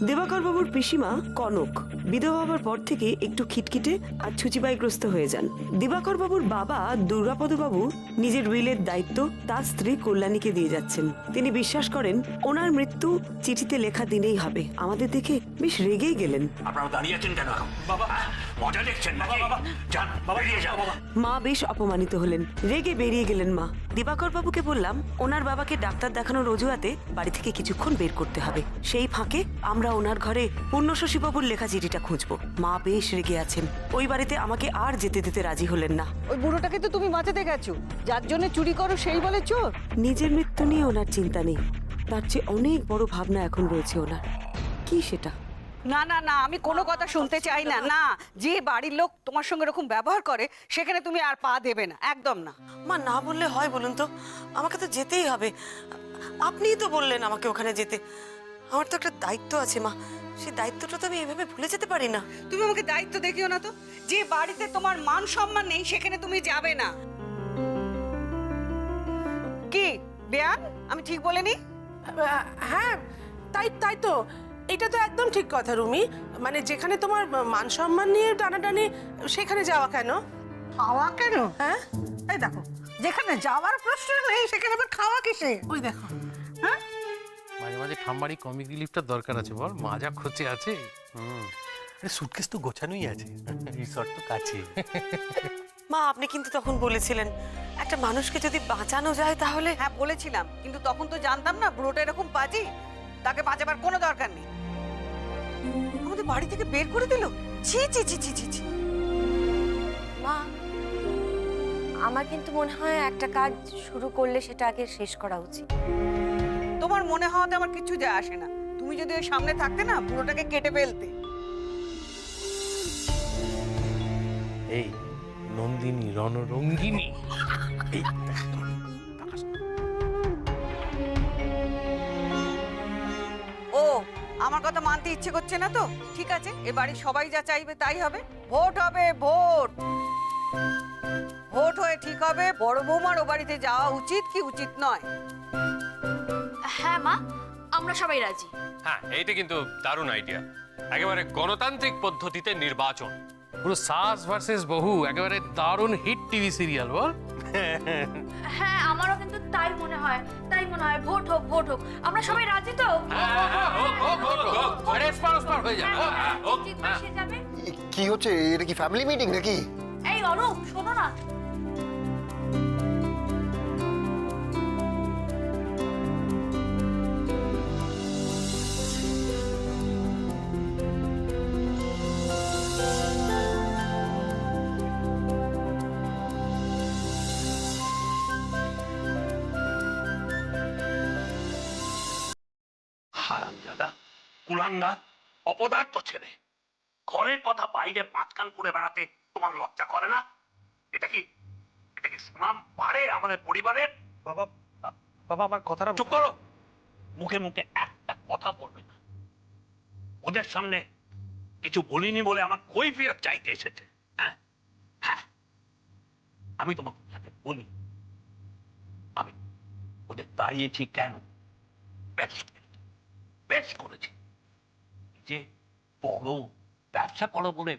দিবাকর বাবুর পিসিমা কনক বিধবা হবার পর থেকে একটু খিটখিটে আর ছুচিবাইগ্রস্ত হয়ে যান। দিবাকর বাবুর বাবা দুর্গাপদ বাবু নিজের উইলের দায়িত্ব তার স্ত্রী কল্যাণীকে দিয়ে যাচ্ছেন। তিনি বিশ্বাস করেন ওনার মৃত্যু চিঠিতে লেখা দিনেই হবে। আমাদের দেখে বেশ রেগেই গেলেন। আপনারা দাঁড়িয়ে আছেন কেন? বাবা মজা দেখছেন নাকি? যান বেরিয়ে যাও। মা বেশ অপমানিত হলেন, রেগে বেরিয়ে গেলেন মা। দিবাকর বাবুকে বললাম ওনার বাবাকে ডাক্তার দেখানোর অজুহাতে বাড়ি থেকে কিছুক্ষণ বের করতে হবে। সেই ফাঁকে আমরা ওনার ঘরে পূর্ণশশী বাবুর লেখা চিঠিটা খুঁজবো। মা বেশ রেগে আছেন, ওই বাড়িতে আমাকে আর যেতে দিতে রাজি হলেন না। ওই বুড়োটাকে তো তুমি বাঁচাতে গেছো, যার জন্য চুরি করো সেই বলে চোর। নিজের মৃত্যু নিয়ে ওনার চিন্তা নেই, তার চেয়ে অনেক বড় ভাবনা এখন রয়েছে ওনার। কি সেটা? না না না, আমি কোনো কথা শুনতে চাই না। না, যে বাড়ির লোক তোমার সঙ্গে এরকম ব্যবহার করে সেখানে তুমি আর পা দেবে না, একদম না। মা না বললে হয় বলুন তো? আমাকে তো যেতেই হবে। আপনিই তো বললেন আমাকে ওখানে যেতে। আমার তো একটা দায়িত্ব আছে মা, সেই দায়িত্বটা তো আমি এভাবে ভুলে যেতে পারি না। তুমি আমাকে দায়িত্ব দেখিও না তো। যে বাড়িতে তোমার মান সম্মান নেই সেখানে তুমি যাবে না। কি বেয়ান, আমি ঠিক বলিনি? হ্যাঁ, তাই তো। এটা তো একদম ঠিক কথা রুমি। মানে যেখানে তোমার মান সম্মান নিয়ে টানাটানি, সেখানে যাওয়া কেন? খাওয়া কেন? হ্যাঁ, এই দেখো, যেখানে যাওয়ার প্রশ্ন নেই সেখানে আবার খাওয়া কিসে? ওই দেখো। হ্যাঁ, মাঝে মাঝে ঠাম্মারই কমিক রিলিফটার দরকার আছে বল। মাজা খোঁচে আছে। সুটকেস তো গোছানোই আছে, রিসর্ট তো কাছে। মা আপনি কিন্তু তখন বলেছিলেন একটা মানুষকে যদি বাঁচানো যায় তাহলে। হ্যাঁ বলেছিলাম, কিন্তু তখন তো জানতাম না বুড়োটা এরকম পাজি। তাকে বাঁচাবার কোনো দরকার নেই। আমাদের বাড়ি থেকে বের করে দিল। ছি ছি ছি ছি ছি ছি। মা, আমার কিন্তু মনে হয় একটা কাজ শুরু করলে সেটা আগে শেষ করা উচিত। তোমার মনে হওয়াতে আমার কিছু যায় আসে না। তুমি যদি ওই সামনে থাকতে না, বুড়োটাকে কেটে ফেলতে। এই নন্দিনী রণরঙ্গিনী, এই ও আমার কথা মানতে ইচ্ছে করছে না তো? ঠিক আছে, এ বাড়ির সবাই যা চাইবে তাই হবে। ভোট হবে, ভোট। ভোট হয়ে ঠিক হবে বড় বৌমার ও বাড়িতে যাওয়া উচিত কি উচিত নয়। হ্যাঁ মা, আমরা সবাই রাজি। হ্যাঁ, এইটা কিন্তু দারুণ আইডিয়া। একেবারে গণতান্ত্রিক পদ্ধতিতে নির্বাচন। পুরো সাস ভার্সেস বহু, একেবারে দারুণ হিট টিভি সিরিয়াল বল। হ্যাঁ, আমারও কিন্তু তাই মনে হয়। ভোট হোক, ভোট হোক। আমরা সবাই রাজি তো? হয়ে যাবে। জিতবার সে যাবে। কি হচ্ছে? এটা কি ফ্যামিলি মিটিং নাকি? এই অরূপ, শোনো না। হারামজাদা, কুলাঙ্গার, অপদার্থ ছেলে। ঘরের কথা বাইরে পাঁচকান করে বেড়াতে তোমার লজ্জা করে না? এটা কি সুনাম পারে আমাদের পরিবারের? বাবা, আমার কথাটা চুপ করো। মুখে মুখে একটা কথা বলবে না। ওদের সামনে কিছু বলিনি বলে আমার কৈফিয়ত চাইতে এসেছে। হ্যাঁ, আমি তোমার সাথে বলি, আমি ওদের দাঁড়িয়েছি কেন? বেশ করেছি। যে বড় ব্যবসা করো বলে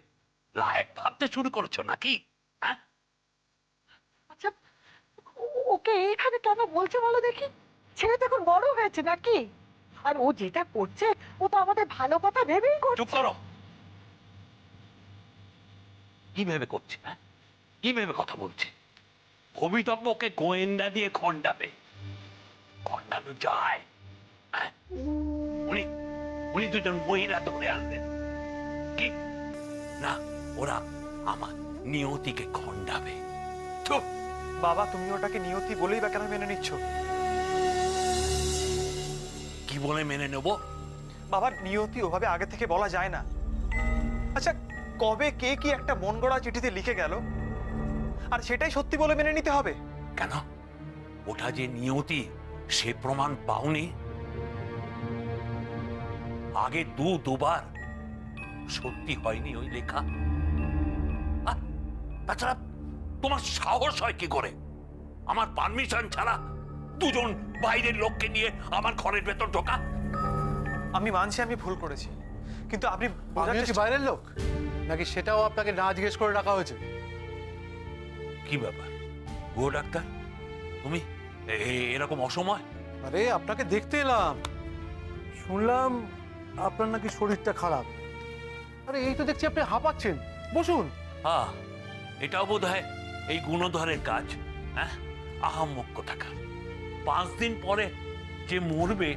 লায়ক ভাবতে শুরু করেছো নাকি? হ্যাঁ, আচ্ছা, ওকে এইভাবে কেন বলছে বলো দেখি? ছেলে তো এখন বড় হয়েছে নাকি? আর ও যেটা করছে ও তো আমাদের ভালো কথা ভেবেই করছে। চুপ করো। কি ভেবে করছে? হ্যাঁ, কি ভেবে কথা বলছে? অভিতব্যকে গোয়েন্দা দিয়ে খণ্ডানো যায়। হ্যাঁ, উনি দুজন মহিলা ধরে আনবেন কি না? ওরা আমার নিয়তিকে খণ্ডাবে। বাবা, তুমি ওটাকে নিয়তি বলেই বা কেন মেনে নিচ্ছ? কি বলে মেনে নেব? বাবা, নিয়তি ওভাবে আগে থেকে বলা যায় না। আচ্ছা, কবে কে কি একটা মন গড়া চিঠিতে লিখে গেল, আর সেটাই সত্যি বলে মেনে নিতে হবে? কেন? ওটা যে নিয়তি সে প্রমাণ পাওনি? আগে দুবার সত্যি হয়নি ওই লেখা। তাছাড়া তোমার সাহস হয় কি করে আমার পারমিশন ছাড়া দুজন বাইরের লোককে নিয়ে আমার ঘরের ভেতর ঢোকা? আমি মানছি আমি ভুল করেছি, কিন্তু আপনি আমি কি বাইরের লোক নাকি সেটাও আপনাকে না জিজ্ঞেস করে রাখা হয়েছে? কি ব্যাপার গো ডাক্তার, তুমি এরকম অসময়? আরে আপনাকে দেখতে এলাম, শুনলাম আপনার নাকি শরীরটা খারাপ। আরে এই তো দেখছি আপনি হাঁপাচ্ছেন, বসুন। হ্যাঁ, এটাও বোধ হয় এই গুণধরের কাজ। হ্যাঁ, আহাম্মক কোথাকার। 5 দিন পরে যে মরবে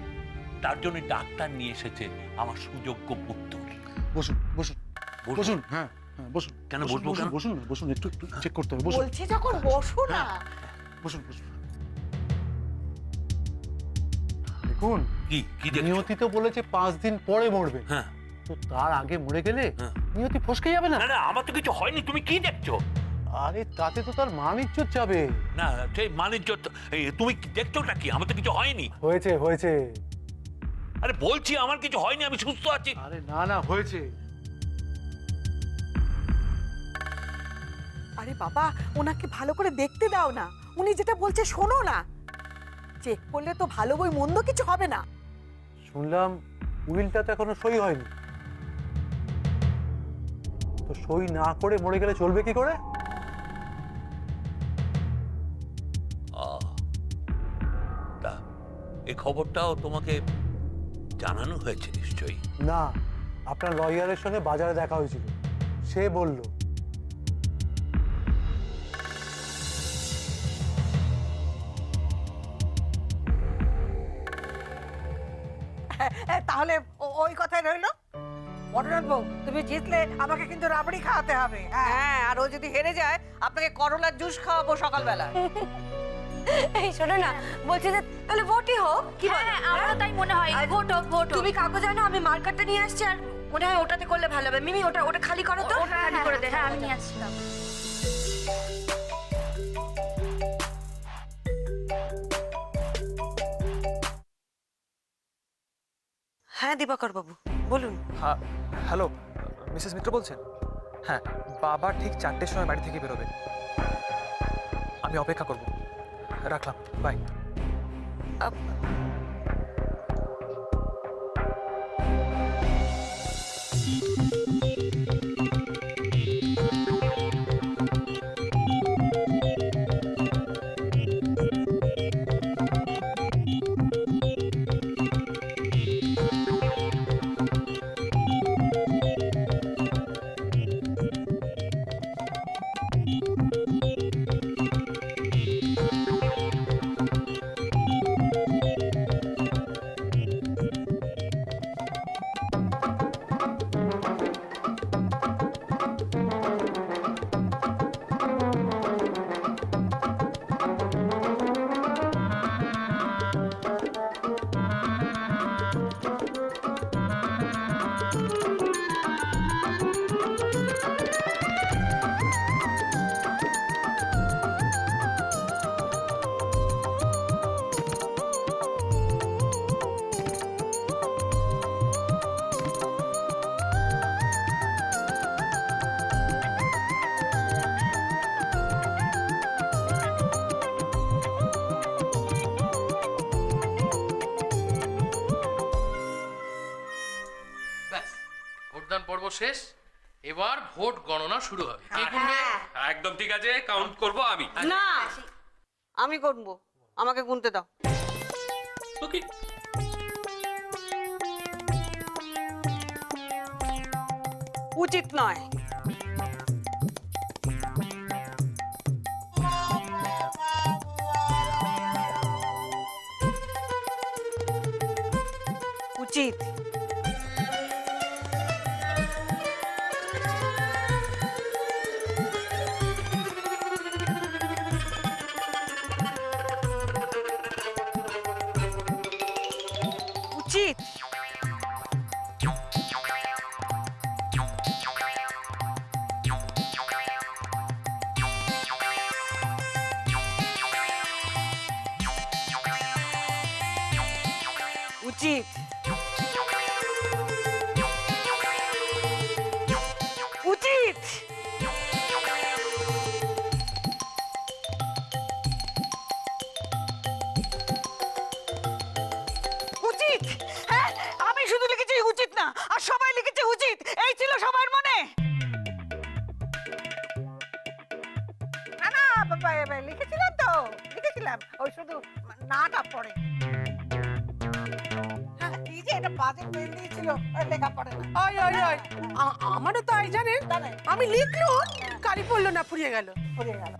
তার জন্য ডাক্তার নিয়ে এসেছে আমার সুযোগ্য পুত্র। বসুন বসুন বসুন? বসুন। হ্যাঁ হ্যাঁ বসুন। কেন বসুন, বসবো কেন? বসুন না, বসুন, একটু একটু চেক করতে হবে। বসুন বলছি যখন বসো না। বসুন বসুন। দেখুন, কি কি দেখছো? নিয়তি তো বলেছে 5 দিন পরে মরবে, হ্যাঁ, তো তার আগে মরে গেলে হ্যাঁ। নিয়তি ফসকে যাবে না? না না, আমার তো কিছু হয়নি, তুমি কি দেখছো? আরে তাতে তো তার মান ইজ্জত যাবে। না, সেই মানিজ্য তুমি কি দেখছোটা কি? আমার তো কিছু হয়নি। হয়েছে হয়েছে। আরে বলছি আমার কিছু হয়নি, আমি সুস্থ আছি। আরে না না, হয়েছে। আরে বাবা, ওনাকে ভালো করে দেখতে দাও না, উনি যেটা বলছে শোনো না। চেক করলে তো ভালো বই মন্দ কিছু হবে না। শুনলাম উইলটা তো এখনো সই হয়নি, তো সই না করে মরে গেলে চলবে কি করে? তা এই খবরটাও তোমাকে জানানো হয়েছে নিশ্চয়ই? না, আপনার লয়ারের সঙ্গে বাজারে দেখা হয়েছিল, সে বলল। তাহলে ওই কথাই রইলো। বড়নাথ বউ, তুমি জিতলে আমাকে কিন্তু রাবড়ি খাওয়াতে হবে। হ্যাঁ, আর ও যদি হেরে যায় আপনাকে করলার জুস খাওয়াবো সকালবেলা। এই শোনো না, বলছি যে তাহলে ভোটই হোক, কি বলো? আমারও তাই মনে হয়, ভোট হোক, ভোট হোক। তুমি কাগজ আনো, আমি মার্কারটা নিয়ে আসছি, আর মনে হয় ওটাতে করলে ভালো হবে। মিমি, ওটা ওটা খালি করো তো। ওটা খালি করে দে, হ্যাঁ আমি নিয়ে আসছিলাম। হ্যাঁ দিবাকর বাবু, বলুন। হ্যাঁ, হ্যালো, মিসেস মিত্র বলছেন? হ্যাঁ, বাবা ঠিক 4টের সময় বাড়ি থেকে বেরোবে, আমি অপেক্ষা করব। রাখলাম, বাই। ব্যাস, ভোটদান পর্ব শেষ, এবার ভোট গণনা শুরু হবে। কে করবে? একদম ঠিক আছে, কাউন্ট করব আমি। না, আমি করবো, আমাকে গুনতে দাও। ওকে, উচিত নয়। উচিত। উচিত। উচিত। উচিত। নাটা পড়ে। কি যে এটা বাজে পেন দিয়েছিল, লেখা পড়ে না। ওই ওই ওই আমারও তাই জানেন, আমি লিখলো কালি পড়লো না, ফুরিয়ে গেল। পড়ে গেল।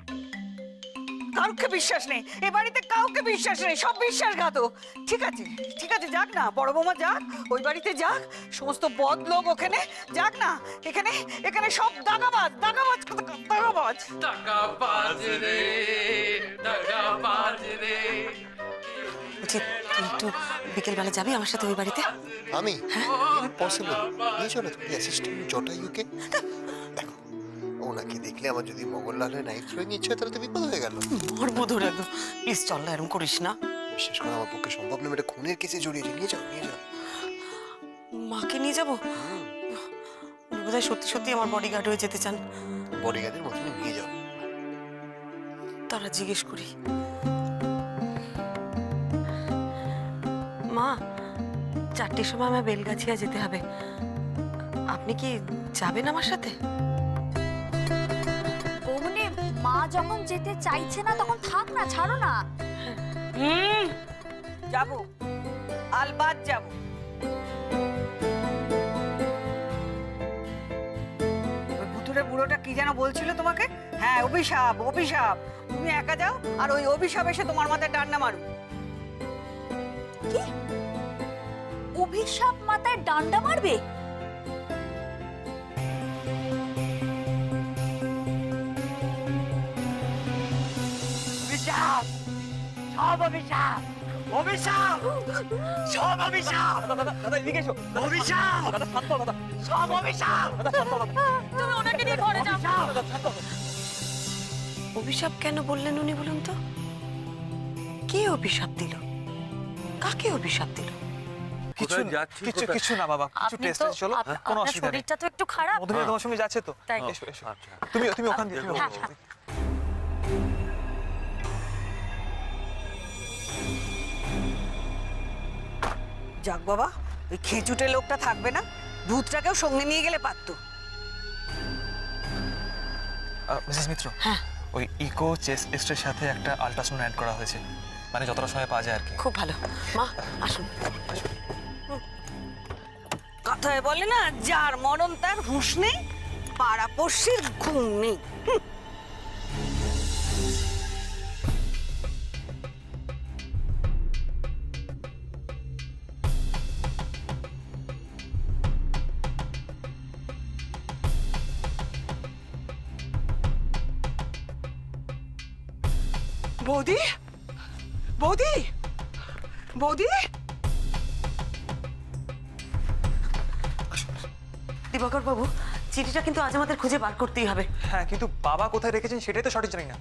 কাউকে বিশ্বাস নেই এ বাড়িতে, কাউকে বিশ্বাস নেই, সব বিশ্বাসঘাতক। ঠিক আছে ঠিক আছে, যাক না বড় বৌমা, যাক ওই বাড়িতে যাক, সমস্ত বদ লোক ওখানে যাক না। এখানে এখানে সব দাগাবাজ দাগাবাজ দাগাবাজ। টাকা বাজ রে, টাকা বাজ রে। তুই একটু বিকেলবেলা যাবি আমার সাথে ওই বাড়িতে? আমি পসিবল নিয়ে চলো তুমি অ্যাসিস্ট্যান্ট জটায়ুকে। দেখো ওনাকে দেখলে আমার যদি মঙ্গললালের নাইট থ্রোয়িং ইচ্ছে হয় তাহলে তো বিপদ হয়ে গেল। মরবো ধরে একদম, প্লিজ চল না, এরকম করিস না। বিশেষ করে আমার পক্ষে সম্ভব নয়, এটা খুনের কেসে জড়িয়েছে। নিয়ে যাও নিয়ে যাও। মাকে নিয়ে যাবো? বোধহয় সত্যি সত্যি আমার বডিগার্ড হয়ে যেতে চান। বডিগার্ডের মতনই নিয়ে যাও। তারা জিজ্ঞেস করি। মা, 4টের সময় আমার বেলগাছিয়া যেতে হবে, আপনি কি যাবেন আমার সাথে? বৌমনি, মা যখন যেতে চাইছে না তখন থাক না, ছাড়ো না। যাবো, আলবাদ যাবো। ওই ভুতুরে বুড়োটা কি যেন বলছিল তোমাকে? হ্যাঁ, অভিশাপ অভিশাপ। তুমি একা যাও আর ওই অভিশাপ এসে তোমার মাথায় ডান্ডা মারুক। কি অভিশাপ মাথায় ডান্ডা মারবে? অভিশাপ, সব অভিশাপ, অভিশাপ, সব অভিশাপ, অভিশাপ, সব অভিশাপ। তুমি ওনাকে নিয়ে ঘরে যাও। অভিশাপ কেন বললেন উনি, বলুন তো? কে অভিশাপ দিল? কাকে অভিশাপ দিল? কিছু কিছু কিছু না বাবা, কিছু আপনি টেস্ট তো চলো, কোনো আপনার অসুবিধা নেই। শরীরটা তো একটু খারাপ। মধুমিতা তোমার সঙ্গে যাচ্ছে তো? তাই। এসো এসো। তুমি তুমি ওখান দিয়ে হ্যাঁ, হ্যাঁ। যাক বাবা, ওই খেচুটে লোকটা থাকবে না, ভূতটাকেও সঙ্গে নিয়ে গেলে পারতো। মিসেস মিত্র, হ্যাঁ। ওই ইকো চেস্ট এক্সরের সাথে একটা আল্ট্রাসাউন্ড অ্যাড করা হয়েছে, মানে যতটা সময় পাওয়া যায় আর কি। খুব ভালো। মা আসুন। কথায় বলে না, যার মরণ তার হুঁশ নেই, পাড়াপড়শির ঘুম নেই। বৌদি, বৌদি, বৌদি। দিবাকর বাবু, চিঠিটা কিন্তু আজ আমাদের খুঁজে বার করতেই হবে। হ্যাঁ, কিন্তু বাবা কোথায় রেখেছেন সেটাই তো সঠিক জানি না।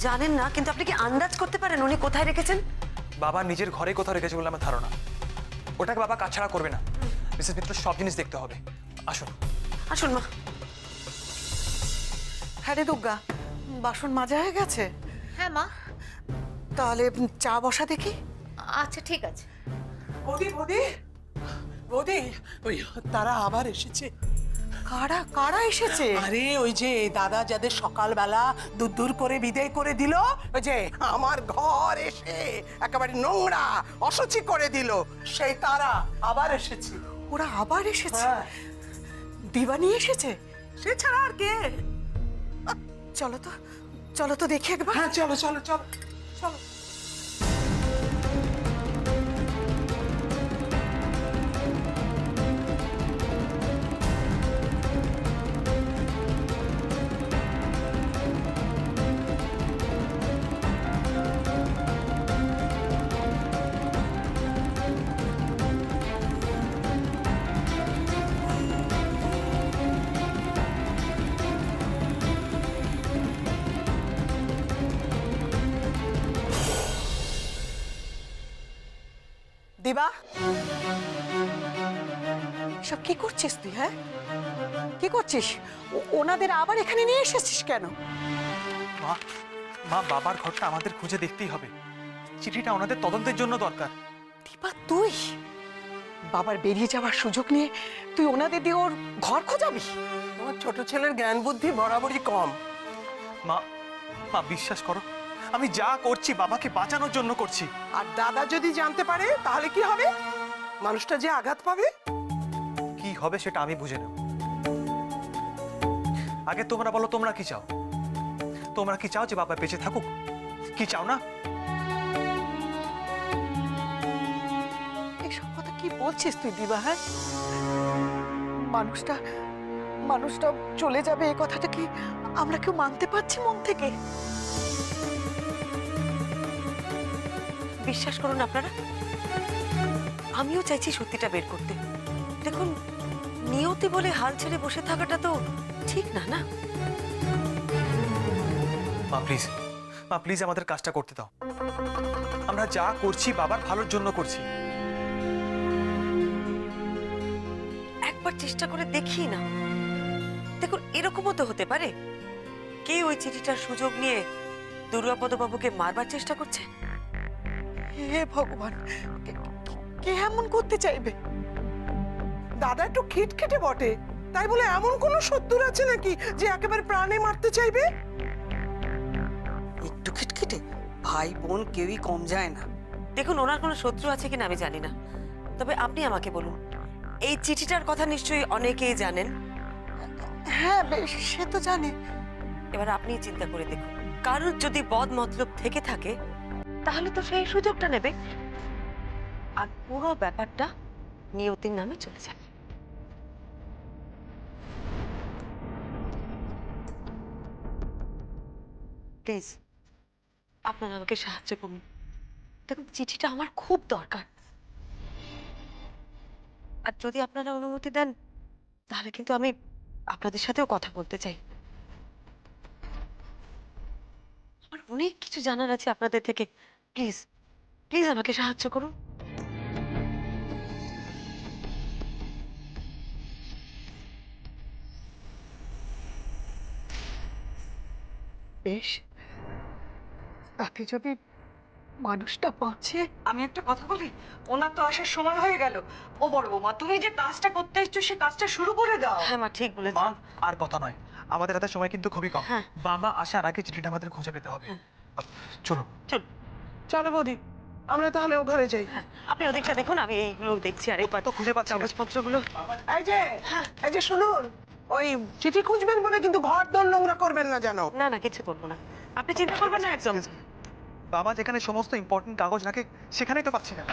জানেন না, কিন্তু আপনি কি আন্দাজ করতে পারেন উনি কোথায় রেখেছেন? বাবা নিজের ঘরে কোথাও রেখেছে বলে আমার ধারণা। ওটাকে বাবা কাছাড়া করবে না। মিসেস মিত্র, সব জিনিস দেখতে হবে। আসুন আসুন মা। হ্যাঁ রে দুর্গা, বাসন মাজা হয়ে গেছে? হ্যাঁ মা। তাহলে চা বসা দেখি। আচ্ছা ঠিক আছে। বৌদি, বৌদি, বৌদি, ওই তারা আবার এসেছে। কারা কারা এসেছে? আরে ওই যে দাদা যাদের সকালবেলা দূর দূর করে বিদায় করে দিল, ওই যে আমার ঘর এসে একেবারে নোংরা অসুচি করে দিল, সেই তারা আবার এসেছে। ওরা আবার এসেছে? হ্যাঁ। দিবা নিয়ে এসেছে? সে ছাড়া আর কে? চলো তো, চলো তো দেখি একবার। হ্যাঁ, চলো চলো চলো চলো। দিবা, সব কি করছিস তুই? হ্যাঁ, কি করছিস? ওনাদের আবার এখানে নিয়ে এসেছিস কেন? মা, মা বাবার ঘরটা আমাদের খুঁজে দেখতেই হবে। চিঠিটা ওনাদের তদন্তের জন্য দরকার। দিবা, তুই বাবার বেরিয়ে যাওয়ার সুযোগ নিয়ে তুই ওনাদের দিয়ে ওর ঘর খোঁজাবি? তোমার ছোট ছেলের জ্ঞান বুদ্ধি বরাবরই কম। মা, মা বিশ্বাস করো, আমি যা করছি বাবাকে বাঁচানোর জন্য করছি। আর দাদা যদি জানতে পারে তাহলে কি হবে? মানুষটা যে আঘাত পাবে। কি হবে সেটা আমি বুঝে নেব। আগে তোমরা বলো, তোমরা কি চাও? তোমরা কি চাও যে বাবা বেঁচে থাকুক? কি চাও না? এসব কথা কি বলছিস তুই দিবা? হ্যাঁ, মানুষটা মানুষটা চলে যাবে এই কথাটা কি আমরা কেউ মানতে পারছি মন থেকে? বিশ্বাস করুন আপনারা, আমিও চাইছি সত্যিটা বের করতে। দেখুন, নিয়তি বলে হাল ছেড়ে বসে থাকাটা তো ঠিক না, না? মা প্লিজ আমাদের কাজটা করতে দাও। আমরা যা করছি বাবার ভালোর জন্য করছি। একবার চেষ্টা করে দেখি না। দেখুন, এরকমও তো হতে পারে কে ওই চিঠিটার সুযোগ নিয়ে দুর্গাপদ বাবুকে মারবার চেষ্টা করছে। হে ভগবান, কে এমন করতে চাইবে? দাদা একটু খিটখিটে বটে, তাই বলে এমন কোনো শত্রুর আছে নাকি যে একেবারে প্রাণে মারতে চাইবে? একটু খিটখিটে, ভাই বোন কেউই কম যায় না। দেখুন, ওনার কোনো শত্রু আছে কিনা আমি জানি না, তবে আপনি আমাকে বলুন, এই চিঠিটার কথা নিশ্চয়ই অনেকেই জানেন। হ্যাঁ, বেশ, সে তো জানে। এবার আপনি চিন্তা করে দেখুন, কারোর যদি বদ মতলব থেকে থাকে তাহলে তো সেই সুযোগটা নেবে আর পুরো ব্যাপারটা নিয়তির নামে চলে যাবে। প্লিজ আপনারা আমাকে সাহায্য করুন। দেখুন, চিঠিটা আমার খুব দরকার, আর যদি আপনারা অনুমতি দেন তাহলে কিন্তু আমি আপনাদের সাথেও কথা বলতে চাই। আমার অনেক কিছু জানার আছে আপনাদের থেকে। প্লিজ প্লিজ আমাকে সাহায্য করুন। বেশ, তাতে যদি মানুষটা বাঁচে। আমি একটা কথা বলি, ওনার তো আসার সময় হয়ে গেল। ও বড় বৌমা, তুমি যে কাজটা করতে এসছো সে কাজটা শুরু করে দাও। হ্যাঁ মা, ঠিক বলেছেন। মা, আর কথা নয়, আমাদের হাতে সময় কিন্তু খুবই কম। হ্যাঁ। বাবা আসার আগে চিঠিটা আমাদের খুঁজে পেতে হবে। চলো চল, চলো বৌদি, আমরা তাহলে ও ঘরে যাই। আপনি ওদিকটা দেখুন, আমি এইগুলো দেখছি। আর তো খুঁজে পাচ্ছি না। কাগজপত্রগুলো। এই যে শুনুন, ওই চিঠি খুঁজবেন বলে কিন্তু ঘর দর নোংরা করবেন না জানো। না না, কিছু করবো না, আপনি চিন্তা করবেন না একদম। বাবা যেখানে সমস্ত ইম্পর্টেন্ট কাগজ রাখে সেখানেই তো পাচ্ছি না।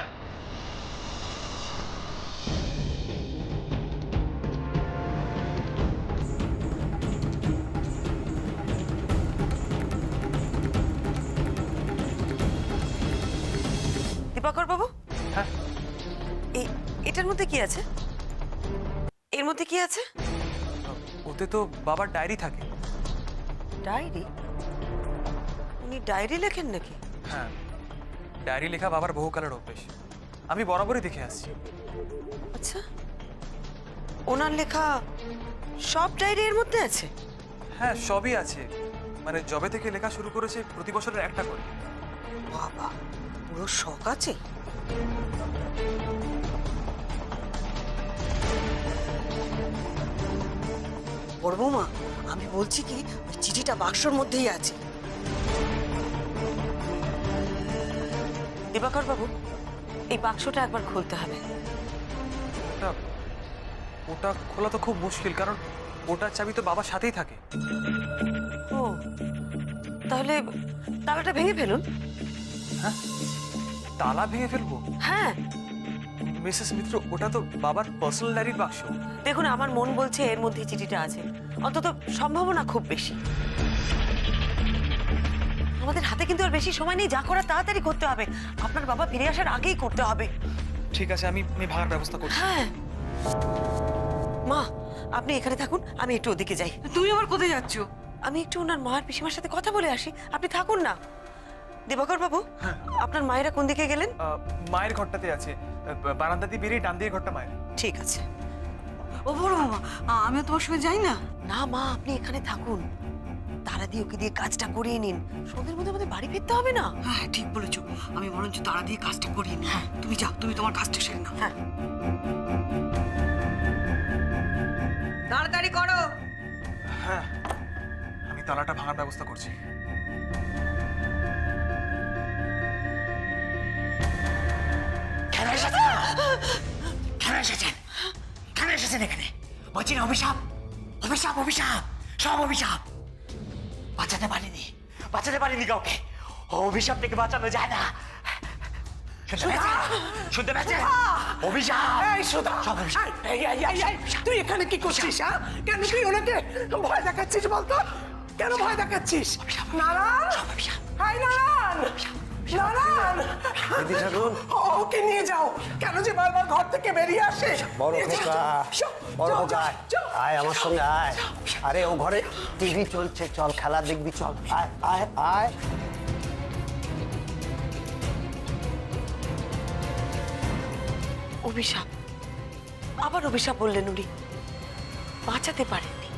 দিবাকর বাবু, হ্যাঁ, এটার মধ্যে কি আছে? এর মধ্যে কি আছে? ওতে তো বাবার ডায়েরি থাকে। ডায়েরি? উনি ডায়েরি লেখেন নাকি? হ্যাঁ, ডায়েরি লেখা বাবার বহুকালের অভ্যেস, আমি বরাবরই দেখে আসছি। আচ্ছা, ওনার লেখা সব ডায়েরি এর মধ্যে আছে? হ্যাঁ, সবই আছে, মানে যবে থেকে লেখা শুরু করেছে প্রতি বছরের একটা করে। বাবা, পুরো শখ আছে। বড় বৌমা, আমি বলছি কি, ওই চিঠিটা বাক্সর মধ্যেই আছে। দিবাকর বাবু, এই বাক্সটা একবার খুলতে হবে। ওটা খোলা তো খুব মুশকিল, কারণ ওটার চাবি তো বাবার সাথেই থাকে। ও, তাহলে তালাটা ভেঙে ফেলুন। হ্যাঁ, তালা ভেঙে ফেলবো? হ্যাঁ। মিসেস মিত্র, ওটা তো বাবার পার্সোনাল ডায়েরির বাক্স। দেখুন, আমার মন বলছে এর মধ্যে চিঠিটা আছে, অন্তত সম্ভাবনা খুব বেশি। আমাদের হাতে কিন্তু আর বেশি সময় নেই, যা করার তাড়াতাড়ি করতে হবে। আপনার বাবা ফিরে আসার আগেই করতে হবে। ঠিক আছে, আমি ভাঙার ব্যবস্থা করছি। হ্যাঁ মা, আপনি এখানে থাকুন, আমি একটু ওদিকে যাই। তুমি আবার কোথায় যাচ্ছ? আমি একটু ওনার মার পিসিমার সাথে কথা বলে আসি, আপনি থাকুন না। দিবাকর বাবু, আপনার মায়েরা কোন দিকে গেলেন? মায়ের ঘরটাতে আছে, বারান্দা দিয়ে বেরিয়ে ডান দিকে ঘরটা মায়ের। ঠিক আছে। ও বড় মামা, আমিও তোমার সঙ্গে যাই না। না মা, আপনি এখানে থাকুন, তারা দিয়ে ওকে দিয়ে কাজটা করিয়ে নিন। সন্ধ্যের মধ্যে আমাদের বাড়ি ফিরতে হবে না। হ্যাঁ, ঠিক বলেছো, আমি বরঞ্চ তাড়া দিয়ে কাজটা করিয়ে নি। হ্যাঁ, তুমি যাও, তুমি তোমার কাজটা সেরে নাও। হ্যাঁ, তাড়াতাড়ি করো। হ্যাঁ, আমি তালাটা ভাঙার ব্যবস্থা করছি। এসেছেন? কেন এসেছেন এখানে? বলছি না অভিশাপ, অভিশাপ, অভিশাপ, সব অভিশাপ। বাঁচাতে পারিনি কাউকে। অভিশাপ থেকে বাঁচানো যায় না। শুনতে পেয়েছেন? অভিশাপ। এই সুধা, তুই এখানে কি করছিস? কেন তুই ওনাকে ভয় দেখাচ্ছিস বলতো? কেন ভয় দেখাচ্ছিস? নারায়ণ, হাই নারায়ণ, নারায়ণ, ওকে নিয়ে যাও। কেন যে বারবার ঘর থেকে বেরিয়ে আসে? বড় খোকা, বড় খোকা, আয় আমার সঙ্গে আয়। আরে ও ঘরে টিভি চলছে, চল খেলা দেখবি, চল আয় আয় আয়। অভিশাপ, আবার অভিশাপ বললেন উনি। বাঁচাতে পারেননি।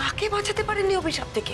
কাকে বাঁচাতে পারেননি অভিশাপ থেকে?